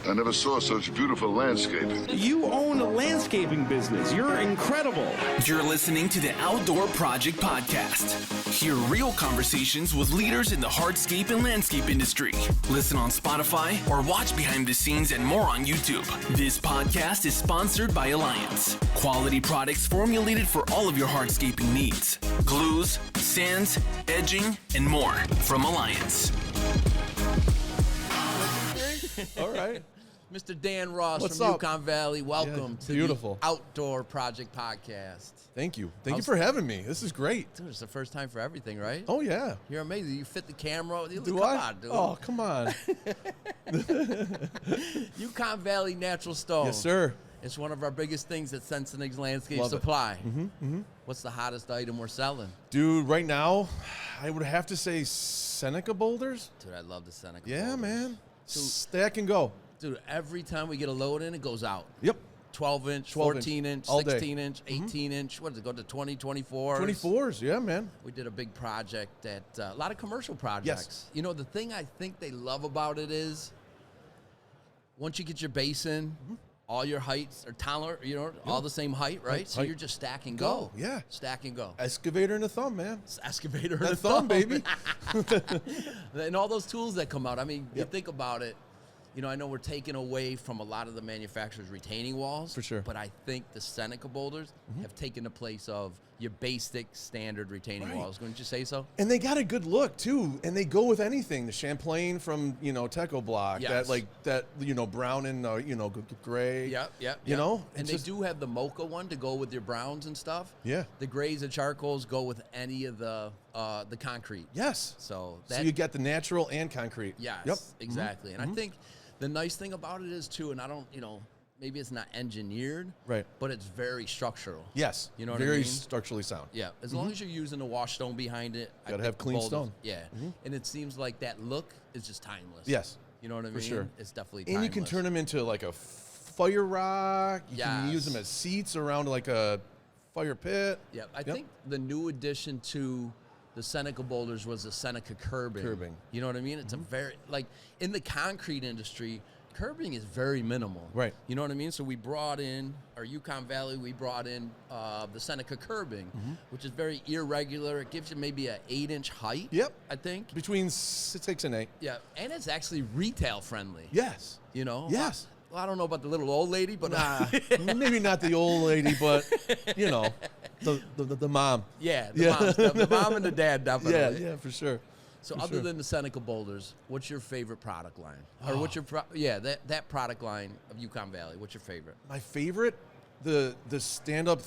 I never saw such beautiful landscaping. You own a landscaping business. You're incredible. You're listening to the Outdoor Project Podcast. Hear real conversations with leaders in the hardscape and landscape industry. Listen on Spotify or watch behind the scenes and more on YouTube. This podcast is sponsored by Alliance. Quality products formulated for all of your hardscaping needs. Glues, sands, edging, and more from Alliance. All right. Mr. Dan Ross What's from up? Yukon Valley. Welcome to beautiful. the Outdoor Project Podcast. Thank you. Thank you for having me. This is great. Dude, it's the first time for everything, right? Oh, yeah. You're amazing. You fit the camera. Come on, dude. Oh, come on. Yukon Valley Natural Stone. Yes, sir. It's one of our biggest things at Seneca Landscape Love it. Supply. What's the hottest item we're selling? Dude, right now, I would have to say Seneca Boulders. Dude, I love the Seneca Yeah, Boulders. man. Dude. Stack and go. Dude, every time we get a load in, it goes out. Yep. 12-inch, 12 14-inch, all day. 16-inch, 18-inch. What does it go to, 20, 24? 24s, yeah, man. We did a big project at a lot of commercial projects. Yes. You know, the thing I think they love about it is once you get your base in, all your heights are tolerant, all the same height, right? So you're just stack and go. Yeah. Stack and go. Excavator and a thumb, man. It's excavator and That a thumb, baby. And all those tools that come out. I mean, you think about it. You know, I know we're taking away from a lot of the manufacturers' retaining walls. For sure. But I think the Seneca Boulders have taken the place of your basic standard retaining walls. Wouldn't you say so? And they got a good look, too. And they go with anything. The Champlain from, Teco Block. Yes. That brown and, gray. Yep. You know? And It's they just- do have the mocha one to go with your browns and stuff. Yeah. The grays and charcoals go with any of the concrete. Yes. So you get the natural and concrete. Yes, Yep. exactly. And I think the nice thing about it is, too, and I don't, maybe it's not engineered. Right. But it's very structural. Yes. You know what Very I mean? structurally sound. Yeah, as long as you're using the wash stone behind it. I Gotta think have clean Boulders- stone. Yeah, and it seems like that look is just timeless. Yes. You know what I mean? For sure. It's definitely timeless. And you can turn them into like a fire rock. You can Yes. use them as seats around like a fire pit. Yeah, I think the new addition to the Seneca Boulders was the Seneca curbing. Curbing. You know what I mean? It's a very, in the concrete industry, curbing is very minimal. Right. You know what I mean? So we brought in, our Yukon Valley, we brought in the Seneca curbing, which is very irregular. It gives you maybe an 8-inch height. Yep. I think. Between 6 and 8. Yeah, and it's actually retail friendly. Yes. You know? Yes. Well, I don't know about the little old lady, but Maybe not the old lady, but, the mom. yeah, the mom and the dad definitely. Yeah, for sure. So For other sure. than the Seneca Boulders, what's your favorite product line? Or what's your that product line of Yukon Valley? What's your favorite? My favorite, the stand-up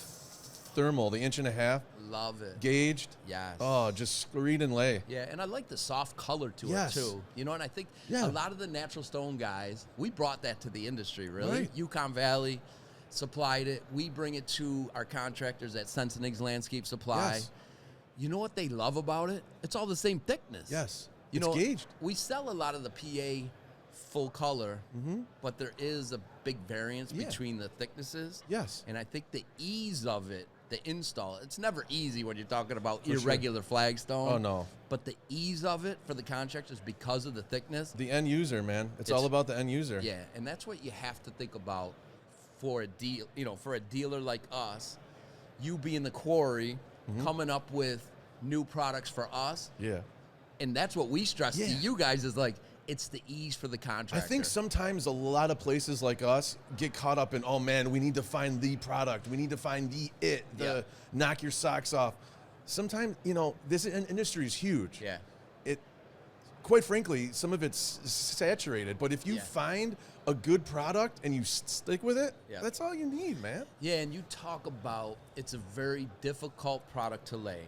thermal, the 1.5 Love it. gauged. Yes. Oh, just screed and lay. Yeah, and I like the soft color to Yes. it too. You know, and I think Yeah. a lot of the natural stone guys, we brought that to the industry, really. Right. Yukon Valley supplied it. We bring it to our contractors at Seneca Landscape Supply. Yes. You know what they love about it? It's all the same thickness. Yes. You It's know, gauged. we sell a lot of the PA full color, but there is a big variance Yeah. between the thicknesses. Yes. And I think the ease of it, the install, it's never easy when you're talking about For sure. irregular flagstone. Oh, no. But the ease of it for the contractors because of the thickness. The end user, man. It's all about the end user. Yeah, and that's what you have to think about for a deal. You know, for a dealer like us, you being the quarry, coming up with new products for us. Yeah. And that's what we stress to Yeah. you guys is it's the ease for the contractor. I think sometimes a lot of places like us get caught up in, oh man, we need to find the product. We need to find the knock your socks off. Sometimes, this industry is huge. Yeah. Quite frankly, some of it's saturated, but if you find a good product and you stick with it, that's all you need, man. Yeah, and you talk about it's a very difficult product to lay.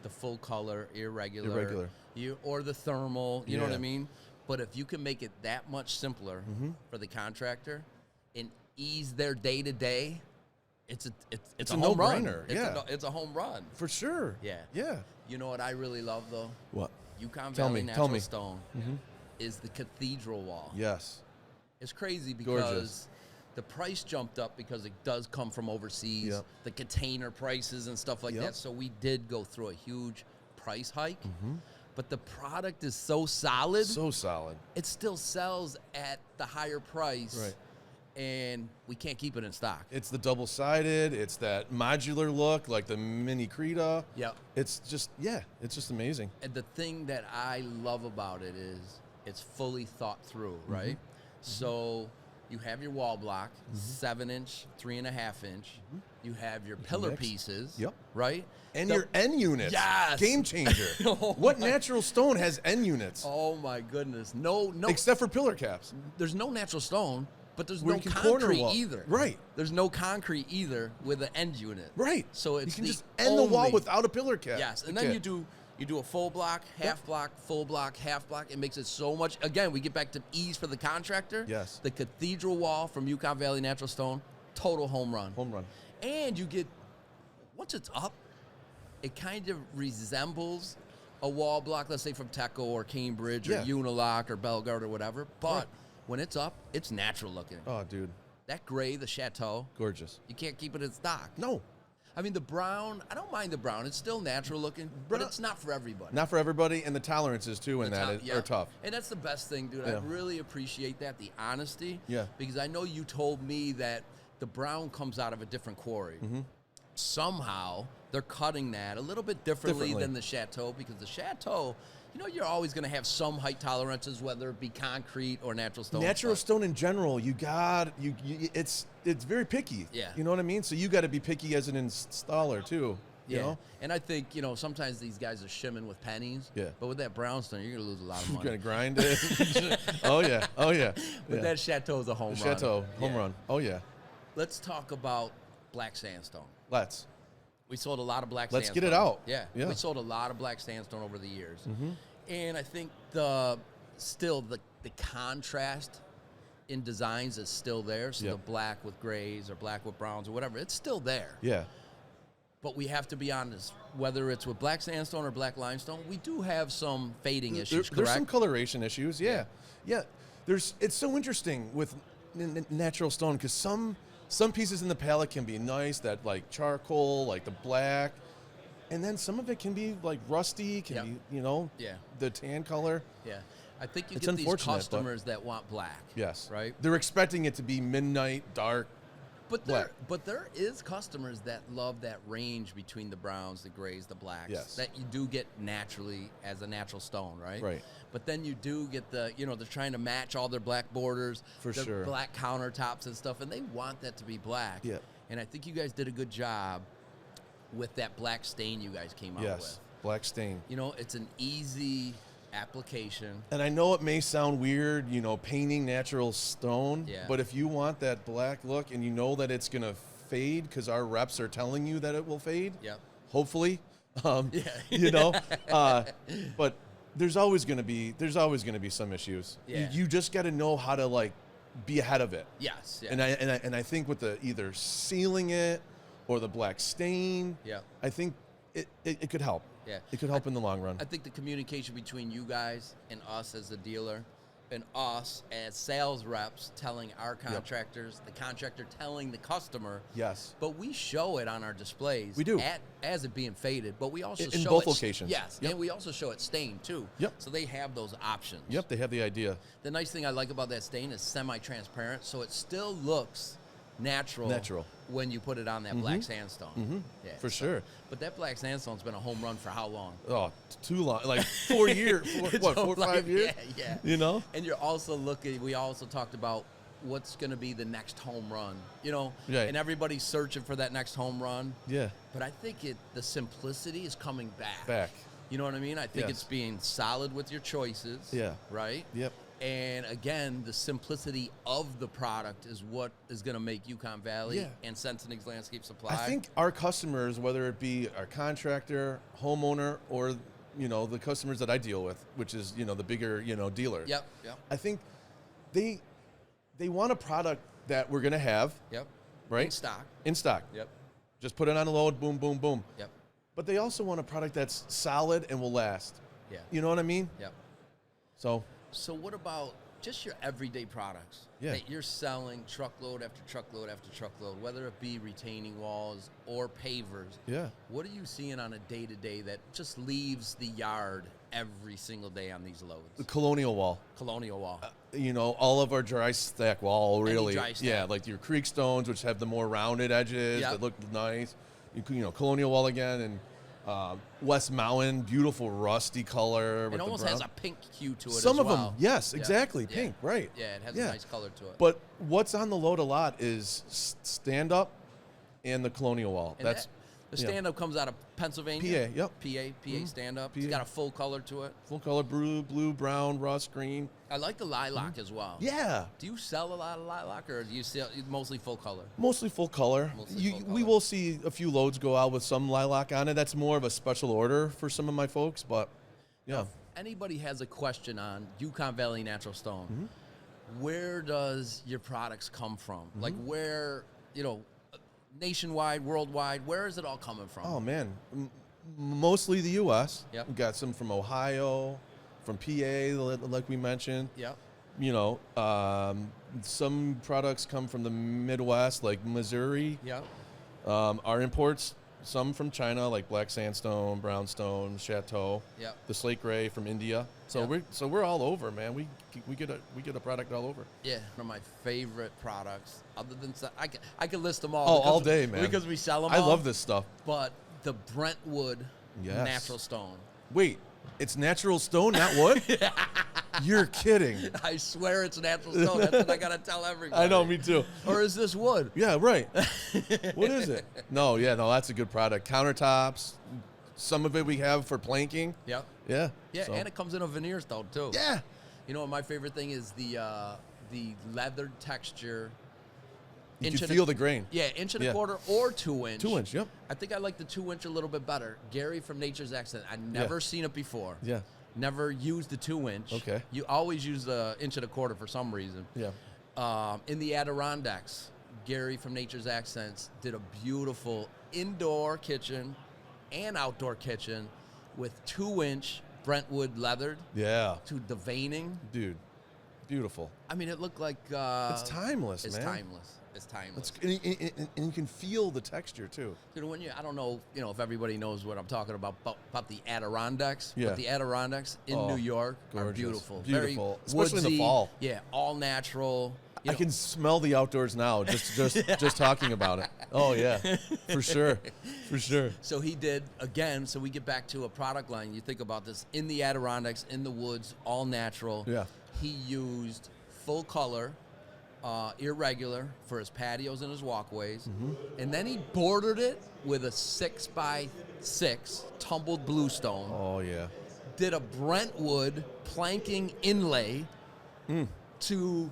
The full color, irregular. Or the thermal, you know what I mean? But if you can make it that much simpler for the contractor and ease their day-to-day, it's a home run. No-brainer. It's a home run. For sure. Yeah. Yeah. You know what I really love, though? What? Yukon Tell Valley me, Natural tell me. Stone is the Cathedral wall. Yes. It's crazy because Gorgeous. the price jumped up because it does come from overseas, Yep. the container prices and stuff like Yep. that. So we did go through a huge price hike. but the product is so solid. So solid. It still sells at the higher price. Right. And we can't keep it in stock. It's the double-sided. It's that modular look, like the mini Creta. Yep. It's just amazing. And the thing that I love about it is it's fully thought through, right? So you have your wall block, 7-inch, 3.5-inch. You have your pillar pieces, right? And your end units. Yes. Game changer. What natural stone has end units? Oh my goodness. No. Except for pillar caps. There's no natural stone, but there's Where no you can corner concrete wall. either. Right. There's no concrete either with an end unit. Right. So it's you can the just end the wall only- without a pillar cap. Yes, and then you do a full block, half block, full block, half block. It makes it so much. Again, we get back to ease for the contractor. Yes. The Cathedral wall from Yukon Valley Natural Stone, total home run. Home run. And you get, once it's up, it kind of resembles a wall block, let's say from Teco or Cambridge or Unilock or Bellegarde or whatever. But when it's up, it's natural looking. Oh, dude. That gray, the Chateau, Gorgeous. you can't keep it in stock. No. I mean, the brown, I don't mind the brown. It's still natural looking, but it's not for everybody. Not for everybody, and the tolerances, too, in that are tough. And that's the best thing, dude. Yeah. I really appreciate that, the honesty. Yeah. Because I know you told me that the brown comes out of a different quarry. Somehow, they're cutting that a little bit differently than the Chateau, because the Chateau, you know, you're always going to have some height tolerances, whether it be concrete or natural stone. Natural stone in general, it's very picky. Yeah. You know what I mean? So you got to be picky as an installer, too. You know? And I think, sometimes these guys are shimming with pennies. Yeah. But with that brownstone, you're going to lose a lot of You're money. going to grind it. Oh, yeah. But that Chateau is a home run. Chateau, home run. Oh, yeah. Let's talk about black sandstone. Let's. We sold a lot of black Let's sandstone. get it out. Yeah. Yeah. We sold a lot of black sandstone over the years. And I think the contrast in designs is still there. So the black with grays or black with browns or whatever, it's still there. Yeah. But we have to be honest, whether it's with black sandstone or black limestone, we do have some fading issues, correct? There's some coloration issues, yeah. It's so interesting with natural stone, because some pieces in the palette can be nice, that like charcoal, like the black, and then some of it can be like rusty, can be, the tan color. Yeah. I think you It's get these unfortunate, customers that want black. Yes. Right? They're expecting it to be midnight, dark. But there is customers that love that range between the browns, the grays, the blacks. Yes. That you do get naturally as a natural stone, right? Right. But then you do get they're trying to match all their black borders, For their sure. black countertops and stuff, and they want that to be black. Yeah. And I think you guys did a good job with that black stain you guys came out with. Yes. Black stain. It's an easy application. And I know it may sound weird, painting natural stone, Yeah. but if you want that black look and you know that it's going to fade because our reps are telling you that it will fade, Yep. hopefully, but there's always going to be some issues. Yeah. You just got to know how to be ahead of it. Yes. Yeah. And I think with the either sealing it or the black stain, Yeah. I think it could help. Yeah. It could help in the long run. I think the communication between you guys and us as a dealer and us as sales reps telling our contractors, the contractor telling the customer. Yes. But we show it on our displays. We do. As it being faded, but we also In show both it, locations. Yes. Yep. And we also show it stained too. Yep. So they have those options. Yep, they have the idea. The nice thing I like about that stain is semi-transparent, so it still looks natural when you put it on that black sandstone. Yeah, For sure. But that black sandstone's been a home run for how long? Oh, too long. Like 4 years. 4 or 5 years? Yeah. And you're also we also talked about what's going to be the next home run, Right. and everybody's searching for that next home run. Yeah. But I think the simplicity is coming back. Back. You know what I mean? I think Yes. it's being solid with your choices. Yeah. Right? Yep. And again, the simplicity of the product is what is going to make Yukon Valley and Sensenig's Landscape Supply. I think our customers, whether it be our contractor, homeowner, or the customers that I deal with, which is the bigger dealer. Yep. I think they want a product that we're gonna have. Yep. Right. In stock. Yep. Just put it on a load. Boom. Boom. Boom. Yep. But they also want a product that's solid and will last. Yeah. You know what I mean? Yep. So what about just your everyday products that you're selling truckload after truckload after truckload, whether it be retaining walls or pavers? Yeah. What are you seeing on a day-to-day that just leaves the yard every single day on these loads. The Colonial Wall. Colonial Wall. All of our dry stack wall, really. Dry stack. Yeah, like your creek stones, which have the more rounded edges that look nice. Colonial Wall again, and West Mountain, beautiful rusty color. It almost has a pink hue to it Some as of well. them, yes, exactly, pink, right. Yeah, it has a nice color to it. But what's on the load a lot is stand-up and the Colonial Wall. And the stand-up comes out of Pennsylvania. PA, yep. PA stand-up. PA. It's got a full color to it. Full color, blue, brown, rust, green. I like the lilac as well. Yeah. Do you sell a lot of lilac, or do you sell mostly full color? Mostly full color. We will see a few loads go out with some lilac on it. That's more of a special order for some of my folks, but yeah. If anybody has a question on Yukon Valley Natural Stone, where does your products come from? Like where, nationwide, worldwide, where is it all coming from? Oh, man. Mostly the U.S. Yep. We got some from Ohio, from PA, like we mentioned. Yep. Some products come from the Midwest, like Missouri. Yep. Our imports, some from China, like black sandstone, brownstone, chateau. Yep. The slate gray from India. So we're all over, man. We get a product all over. Yeah, one of my favorite products. Other than I could list them all. Oh, all day, man. Because we sell them. I all, love this stuff. But the Brentwood natural stone. Wait, it's natural stone, not wood? You're kidding. I swear it's natural stone. That's what I gotta tell everybody. I know, me too. Or is this wood? Yeah, right. What is it? No, that's a good product. Countertops. Some of it we have for planking. Yep. Yeah. Yeah, so. and it comes in a veneer stone too. Yeah. My favorite thing is the leathered texture. You can feel the grain. Yeah, inch and a quarter or 2 inch. 2 inch, yep. I think I like the 2 inch a little bit better. Gary from Nature's Accent. I never seen it before. Yeah. Never used the 2 inch. Okay. You always use the inch and a quarter for some reason. Yeah. In the Adirondacks, Gary from Nature's Accents did a beautiful indoor kitchen and outdoor kitchen with 2 inch Brentwood leathered. Yeah. To the veining. Dude, beautiful. I mean, it looked like... it's timeless, it's man. It's timeless. And you can feel the texture, too. Dude, I don't know, if everybody knows what I'm talking about the Adirondacks. Yeah. But the Adirondacks in New York are gorgeous. beautiful. Beautiful. Very Especially woodsy, in the fall. Yeah, all natural. I can smell the outdoors now, just talking about it. Oh, yeah, for sure. For sure. So he did, again, so we get back to a product line. You think about this, in the Adirondacks, in the woods, all natural. Yeah. He used full color, irregular for his patios and his walkways. And then he bordered it with a 6x6 tumbled bluestone. Oh, yeah. Did a Brentwood planking inlay to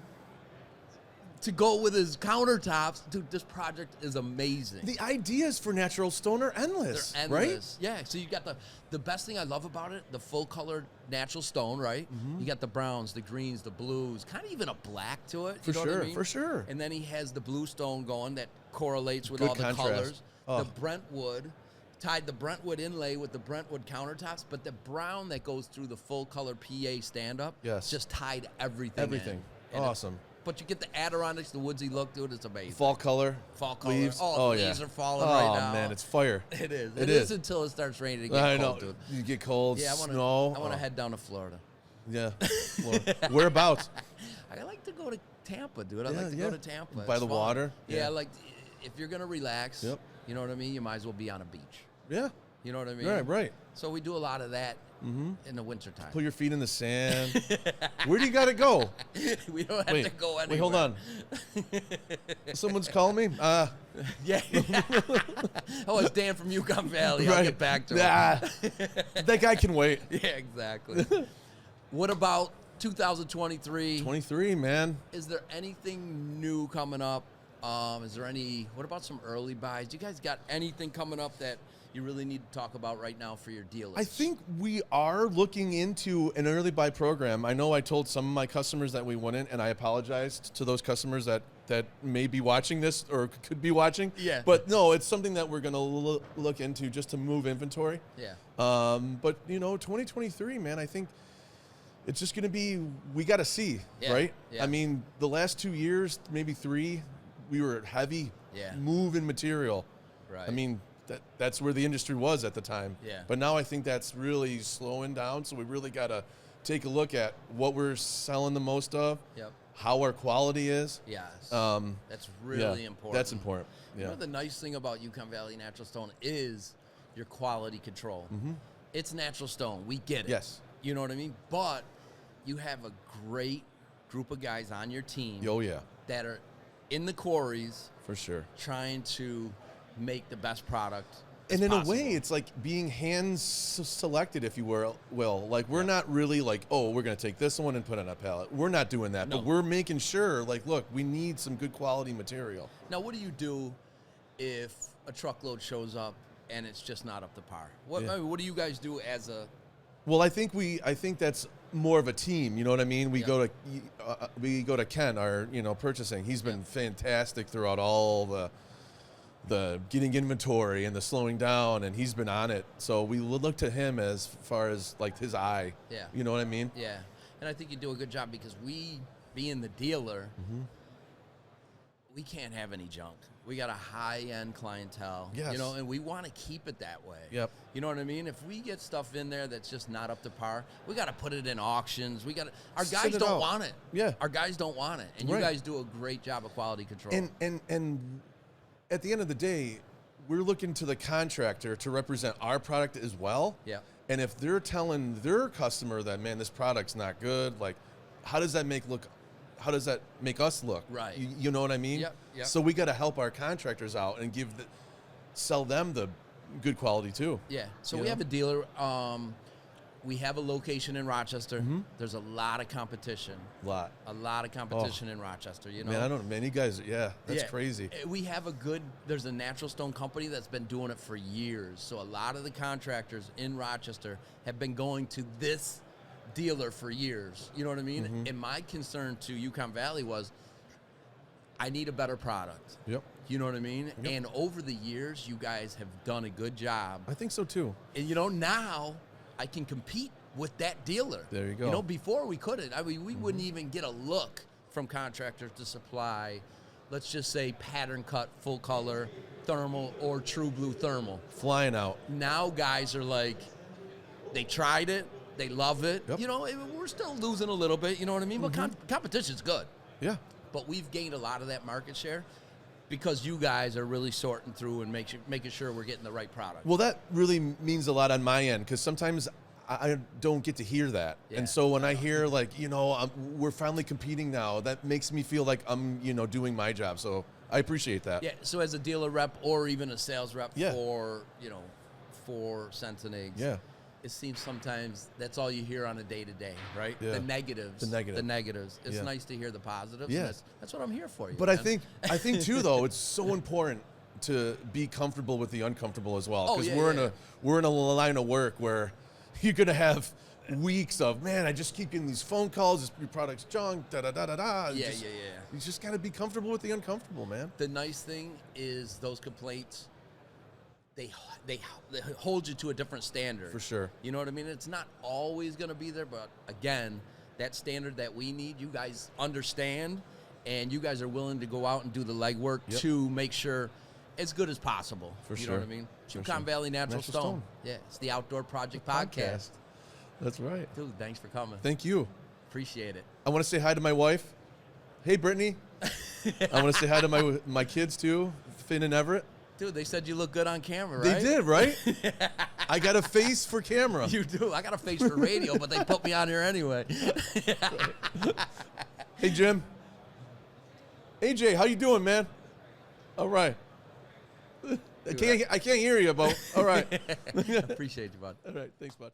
go with his countertops. Dude, this project is amazing. The ideas for natural stone are endless, They're endless. Right? Yeah, so you got the best thing I love about it, the full colored natural stone, right? You got the browns, the greens, the blues, kind of even a black to it. You know what I mean? For sure. And then he has the blue stone going that correlates with Good all the contrast. colors. Oh. The Brentwood, tied the Brentwood inlay with the Brentwood countertops, but the brown that goes through the full color PA stand-up just tied everything in. Awesome. But you get the Adirondacks, the woodsy look to it. It's amazing. Fall color. Leaves. Oh, leaves are falling right now. Oh, man, it's fire. It is. It is until it starts raining to get cold, dude. You get cold, snow. I want to head down to Florida. Yeah. Whereabouts? I like to go to Tampa, dude. I like to go to Tampa. By the water? Yeah, like if you're going to relax, you know what I mean? You might as well be on a beach. Yeah. You know what I mean? Right. So we do a lot of that in the wintertime. Put your feet in the sand. Where do you got to go? We don't have to go anywhere. Wait, hold on. Someone's calling me? Yeah. Oh, it's Dan from Yukon Valley. I'll get back to him. That guy can wait. Yeah, exactly. What about 2023? 23, man. Is there anything new coming up? What about some early buys? You guys got anything coming up that you really need to talk about right now for your dealers? I think we are looking into an early buy program. I know I told some of my customers that we wouldn't, and I apologized to those customers that may be watching this or could be watching. Yeah. But no, it's something that we're going to look into just to move inventory. Yeah. But, 2023, man, I think it's just going to be, we got to see, right? Yeah. I mean, the last 2 years, maybe 3, we were heavy moving material. Right. I mean, that's where the industry was at the time. Yeah. But now I think that's really slowing down. So we really got to take a look at what we're selling the most of. Yep. How our quality is. Yes. That's Yeah, really important. That's important. You Yeah. know, the nice thing about Yukon Valley Natural Stone is your quality control. It's natural stone. We get it. Yes. You know what I mean? But you have a great group of guys on your team Oh yeah. that are in the quarries For sure. trying to make the best product. And in possible. a way, it's like being selected, if you will. Like, we're not really like, oh, we're going to take this one and put it on a pallet. We're not doing that. No. But we're making sure, like, look, we need some good quality material. Now, what do you do if a truckload shows up and it's just not up to par? What, Yeah. I mean, what do you guys do as a... Well, I think that's more of a team. You know what I mean? We Yeah. go to Ken, our purchasing. He's been fantastic throughout all the getting inventory and the slowing down, and he's been on it. So we look to him as far as like his eye. Yeah. You know what I mean? Yeah, and I think you do a good job because we, being the dealer, we can't have any junk. We got a high-end clientele, Yes. and we want to keep it that way. Yep. You know what I mean? If we get stuff in there that's just not up to par, we got to put it in auctions. Our Send guys it don't out. want it. Yeah. Our guys don't want it, and you Right. guys do a great job of quality control. And at the end of the day, we're looking to the contractor to represent our product as well. Yeah. And if they're telling their customer that, man, this product's not good, like, how does that make us look? Right. You know what I mean? Yep, yep. So we got to help our contractors out and sell them the good quality too. Yeah. So You we know? have a dealer. We have a location in Rochester. There's a lot of competition. A lot. A lot of competition in Rochester. You know. Man, you guys, that's Yeah. crazy. We have there's a natural stone company that's been doing it for years. So a lot of the contractors in Rochester have been going to this dealer for years. You know what I mean? And my concern to Yukon Valley was, I need a better product. Yep. You know what I mean? Yep. And over the years, you guys have done a good job. I think so too. And now I can compete with that dealer. There you go. Before we couldn't. I mean, we wouldn't even get a look from contractors to supply, let's just say, pattern cut, full color, thermal, or true blue thermal. Flying out. Now guys are like, they tried it, they love it. Yep. We're still losing a little bit, you know what I mean? But competition's good. Yeah. But we've gained a lot of that market share because you guys are really sorting through and making sure we're getting the right product. Well, that really means a lot on my end because sometimes I don't get to hear that. Yeah. And so when I hear we're finally competing now, that makes me feel like I'm, doing my job. So I appreciate that. Yeah, so as a dealer rep or even a sales rep Yeah. for Sense and Eggs, Yeah. it seems sometimes that's all you hear on a day-to-day, right? Yeah. The negatives. The negatives. It's Yeah. nice to hear the positives. Yeah. And that's what I'm here for. But I think too, though, it's so important to be comfortable with the uncomfortable as well. Oh, Because yeah, we're in a line of work where you're going to have weeks of, man, I just keep getting these phone calls, your product's junk, da-da-da-da-da. Yeah. You just got to be comfortable with the uncomfortable, man. The nice thing is those complaints, they hold you to a different standard. For sure. You know what I mean? It's not always going to be there, but again, that standard that we need, you guys understand, and you guys are willing to go out and do the legwork to make sure as good as possible. For you sure. know what I mean? For Yukon sure. Valley Natural Natural Stone. Stone. Yeah, it's the Outdoor Project Podcast. That's right. Dude, thanks for coming. Thank you. Appreciate it. I want to say hi to my wife. Hey, Brittany. I want to say hi to my kids, too, Finn and Everett. Dude, they said you look good on camera, They right? did, right? I got a face for camera. You do. I got a face for radio, but they put me on here anyway. Hey, Jim. Hey, Jay, how you doing, man? All right. I can't hear you, but all right. Appreciate you, bud. All right, thanks, bud.